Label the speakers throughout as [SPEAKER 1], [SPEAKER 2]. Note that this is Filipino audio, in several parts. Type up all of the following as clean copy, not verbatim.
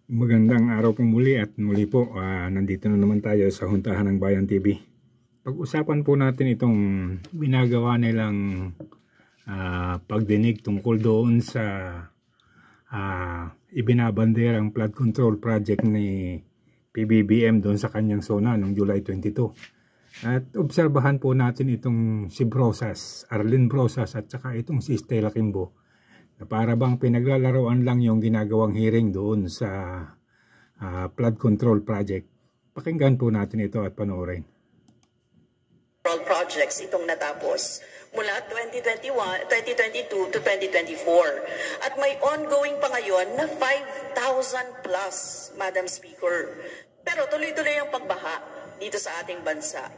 [SPEAKER 1] Magandang araw po muli at muli po nandito na naman tayo sa Huntahan ng Bayan TV. Pag-usapan po natin itong binagawa nilang pagdinig tungkol doon sa ibinabanderang flood control project ni PBBM doon sa kanyang zona noong July 22. At obserbahan po natin itong si Brosas, Arlene Brosas at saka itong si Stella Kimbo, na para bang pinaglalaroan lang yung ginagawang hearing doon sa flood control project. Pakinggan po natin ito at panoorin.
[SPEAKER 2] Projects itong natapos mula 2022 to 2024. At may ongoing pa ngayon na 5,000 plus, Madam Speaker. Pero tuloy-tuloy ang pagbaha dito sa ating bansa.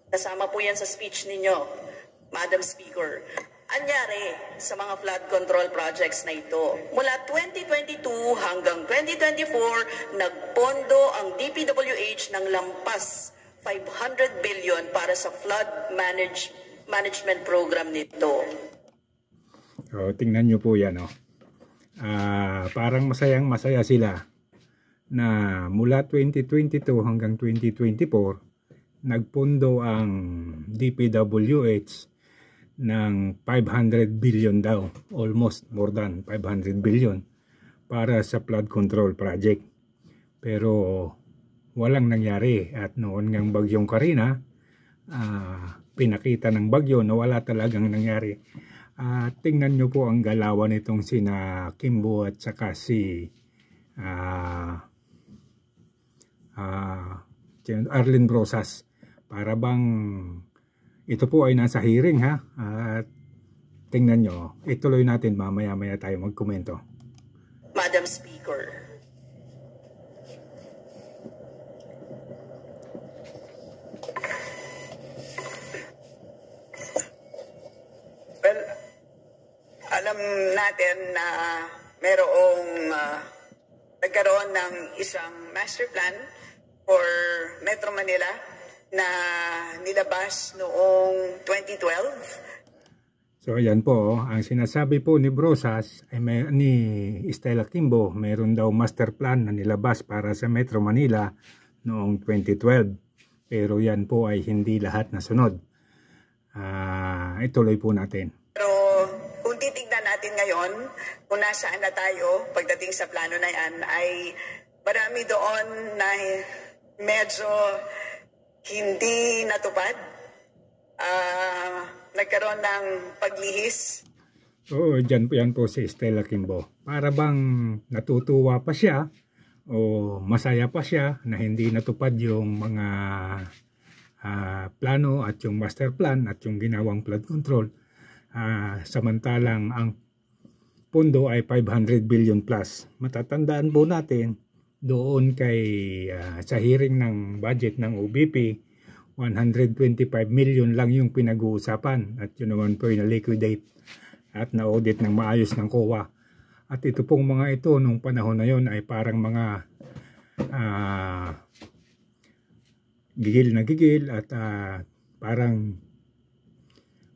[SPEAKER 2] Kasama po yan sa speech ninyo, Madam Speaker. Anyari sa mga flood control projects na ito. Mula 2022 hanggang 2024, nagpondo ang DPWH ng lampas 500 billion para sa flood management program nito.
[SPEAKER 1] Tingnan nyo po yan. Parang masayang-masaya sila na mula 2022 hanggang 2024, nagpondo ang DPWH ng 500 billion daw, almost more than 500 billion para sa flood control project. Pero walang nangyari at noon ngang bagyong Karina, pinakita ng bagyo na wala talagang nangyari. Tingnan nyo po ang galawan nitong sina Kimbo at saka si Arlene Brosas. Para bang ito po ay nasa hearing at tingnan nyo, ituloy natin mamaya-maya tayo magkomento.
[SPEAKER 2] Madam Speaker. Well, alam natin na nagkaroon ng isang master plan for Metro Manila na nilabas noong 2012.
[SPEAKER 1] So ayan po, ang sinasabi po ni Brosas, ni Stella Kimbo, mayroon daw master plan na nilabas para sa Metro Manila noong 2012. Pero yan po ay hindi lahat nasunod. Ituloy po natin.
[SPEAKER 2] Pero kung titignan natin ngayon, kung nasaan na tayo pagdating sa plano na yan, ay marami doon na medyo hindi natupad. Nagkaroon ng paglihis.
[SPEAKER 1] Oo, yan po si Stella Kimbo. Para bang natutuwa pa siya o masaya pa siya na hindi natupad yung mga plano at yung master plan at yung ginawang flood control. Samantalang ang pondo ay 500 billion plus. Matatandaan po natin doon sa hearing ng budget ng OBP, 125 million lang yung pinag-uusapan at yun naman po yung na-liquidate at na-audit ng maayos ng COA. At ito pong mga ito nung panahon na yon ay parang mga gigil na gigil at parang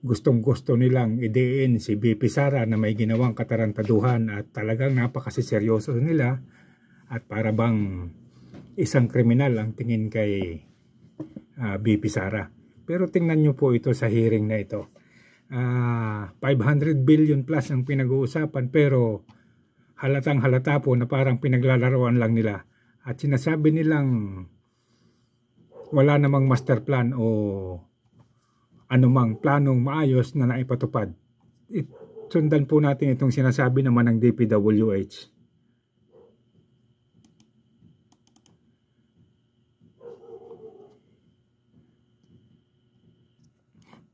[SPEAKER 1] gustong-gusto nilang idein si BP Sara na may ginawang katarantaduhan at talagang napakasiseryoso nila. At para bang isang kriminal ang tingin kay BP Sara. Pero tingnan nyo po ito sa hearing na ito. 500 billion plus ang pinag-uusapan pero halatang halata po na parang pinaglalaroan lang nila. At sinasabi nilang wala namang master plan o anumang planong maayos na naipatupad. Sundan po natin itong sinasabi naman ng DPWH.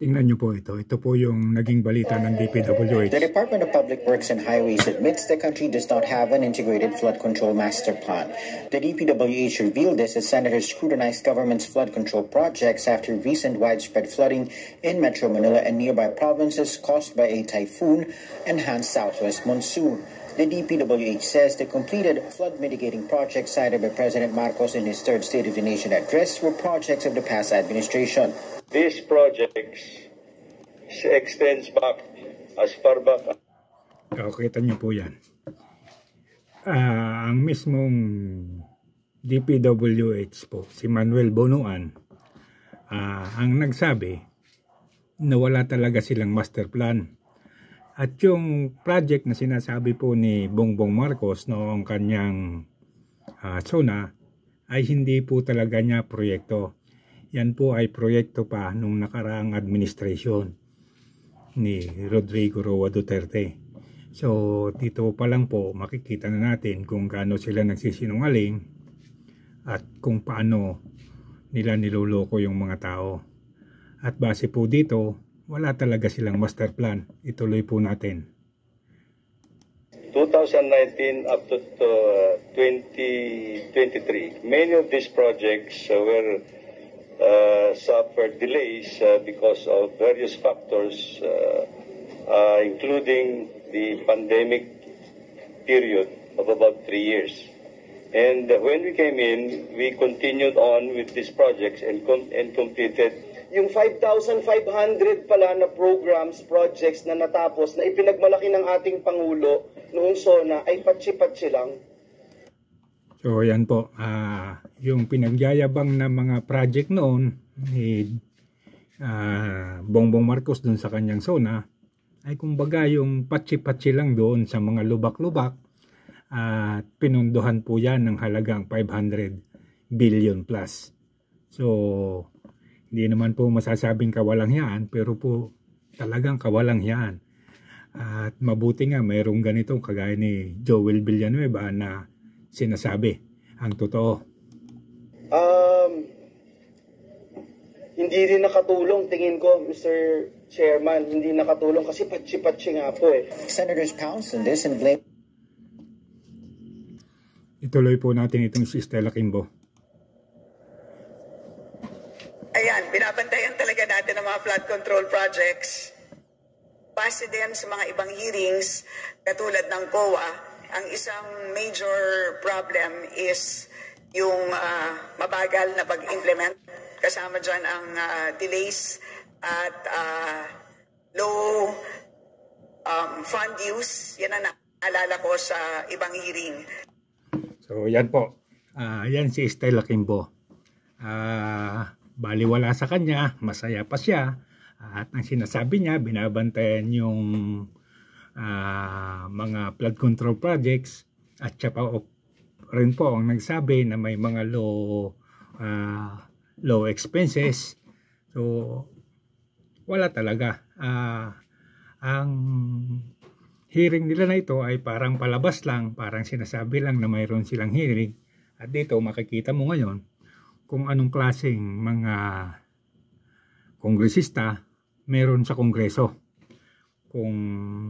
[SPEAKER 1] Tingnan nyo po ito. Ito po yung naging balita ng DPWH.
[SPEAKER 3] The Department of Public Works and Highways admits the country does not have an integrated flood control master plan. The DPWH revealed this as senators scrutinized government's flood control projects after recent widespread flooding in Metro Manila and nearby provinces caused by a typhoon enhanced southwest monsoon. The DPWH says the completed flood mitigating projects cited by President Marcos in his third State of the Nation address were projects of the past administration.
[SPEAKER 4] These projects extends back as far back.
[SPEAKER 1] Kita nyo po yan. ang mismong DPWH po, si Manuel Bonoan, ang nagsabi na wala talaga silang master plan. At yung project na sinasabi po ni Bongbong Marcos noong kanyang SONA ay hindi po talaga niya proyekto. Yan po ay proyekto pa nung nakaraang administration ni Rodrigo Roa Duterte. So dito pa lang po makikita na natin kung gaano sila nagsisinungaling at kung paano nila niloloko yung mga tao. At base po dito, wala talaga silang master plan. Ituloy po natin.
[SPEAKER 4] 2019 up to 2023, many of these projects were suffered delays because of various factors, including the pandemic period of about 3 years. And when we came in, we continued on with these projects and completed.
[SPEAKER 5] Yung 5,500 pala na programs, projects na natapos na ipinagmalaki ng ating Pangulo noong SONA ay patsi-patsi lang.
[SPEAKER 1] So yan po, yung pinagyayabang na mga project noon ni Bongbong Marcos dun sa kanyang SONA ay kumbaga yung patsi-patsi lang doon sa mga lubak-lubak at pinunduhan po yan ng halagang 500 billion plus. So hindi naman po masasabing kawalanghyan, pero po talagang kawalanghyan. At mabuti nga mayroong ganito kagaya ni Joel Villanueva na sinasabi ang totoo.
[SPEAKER 5] Hindi rin nakatulong, tingin ko, Mr. Chairman, hindi nakatulong kasi patsi-patsi nga po eh.
[SPEAKER 3] Senators pounced on this and blamed.
[SPEAKER 1] Ituloy po natin itong si Stella Kimbo.
[SPEAKER 2] Ayan, binabantayan talaga natin ang mga flood control projects. Base din sa mga ibang hearings, katulad ng COA, ang isang major problem is yung mabagal na pag-implement. Kasama dyan ang delays at low fund use. Yan ang naalala ko sa ibang hearing.
[SPEAKER 1] So yan po, yan si Stella Kimbo. Baliwala sa kanya, masaya pa siya. At ang sinasabi niya, binabantayan yung mga flood control projects. At siya pa rin po ang nagsabi na may mga low expenses. So wala talaga. Ang hearing nila na ito ay parang palabas lang, parang sinasabi lang na mayroon silang hearing. At dito makikita mo ngayon kung anong klaseng mga kongresista meron sa kongreso. Kung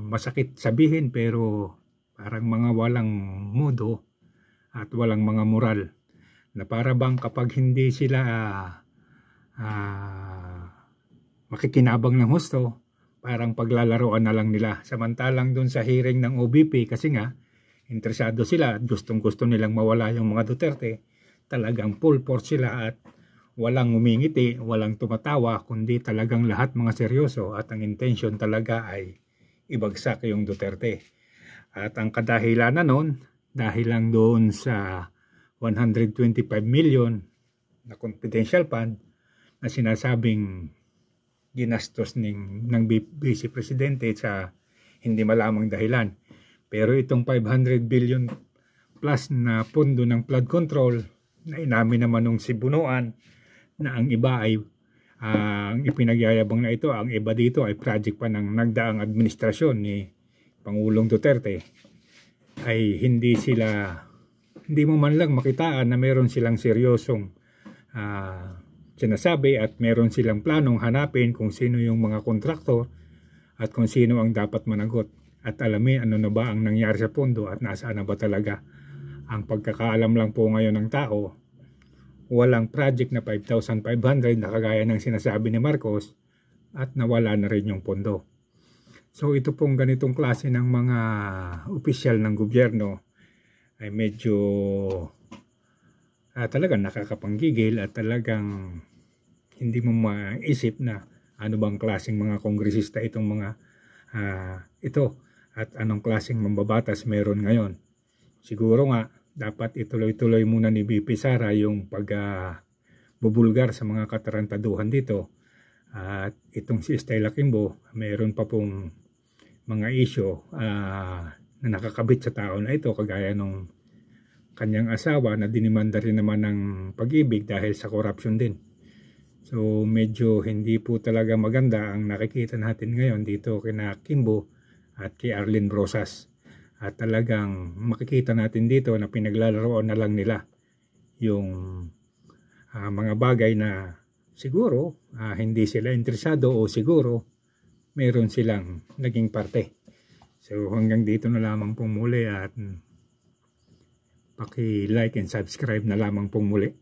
[SPEAKER 1] masakit sabihin pero parang mga walang modo at walang mga moral. Na para bang kapag hindi sila makikinabang ng husto, parang paglalaroan na lang nila. Samantalang dun sa hearing ng OBP, kasi nga interesado sila at gustong-gusto nilang mawala yung mga Duterte, talagang full force sila at walang umingiti, walang tumatawa, kundi talagang lahat mga seryoso at ang intention talaga ay ibagsak yung Duterte. At ang kadahilan na nun, dahil lang doon sa 125 million na confidential fund na sinasabing ginastos ng Vice Presidente sa hindi malamang dahilan. Pero itong 500 billion plus na pondo ng flood control na inamin naman nung si Bonoan na ang iba ay ang ipinagyayabang na ito, ang iba dito ay project pa ng nagdaang administrasyon ni Pangulong Duterte, ay hindi mo man lang makitaan na meron silang seryosong sinasabi at meron silang planong hanapin kung sino yung mga kontraktor at kung sino ang dapat managot at alamin ano na ba ang nangyari sa pondo at nasaan na ba talaga. Ang pagkakaalam lang po ngayon ng tao, walang project na 5,500 na kagaya ng sinasabi ni Marcos at nawala na rin yung pondo. So ito pong ganitong klase ng mga opisyal ng gobyerno ay medyo talagang nakakapanggigil at talagang hindi mo maisip na ano bang klaseng mga kongresista itong mga ito at anong klaseng mambabatas meron ngayon. siguro nga dapat ituloy-tuloy muna ni BP Sara yung pagbubulgar sa mga katarantaduhan dito. At itong si Stella Kimbo, mayroon pa pong mga issue na nakakabit sa tao na ito, kagaya nung kanyang asawa na dinimanda rin naman ng pag-ibig dahil sa corruption din. So medyo hindi po talaga maganda ang nakikita natin ngayon dito kina Kimbo at kay Arlene Brosas. At talagang makikita natin dito na pinaglalaroan na lang nila yung mga bagay na siguro hindi sila interesado o siguro mayroon silang naging parte. So hanggang dito na lamang pong muli at paki-like and subscribe na lamang pong muli.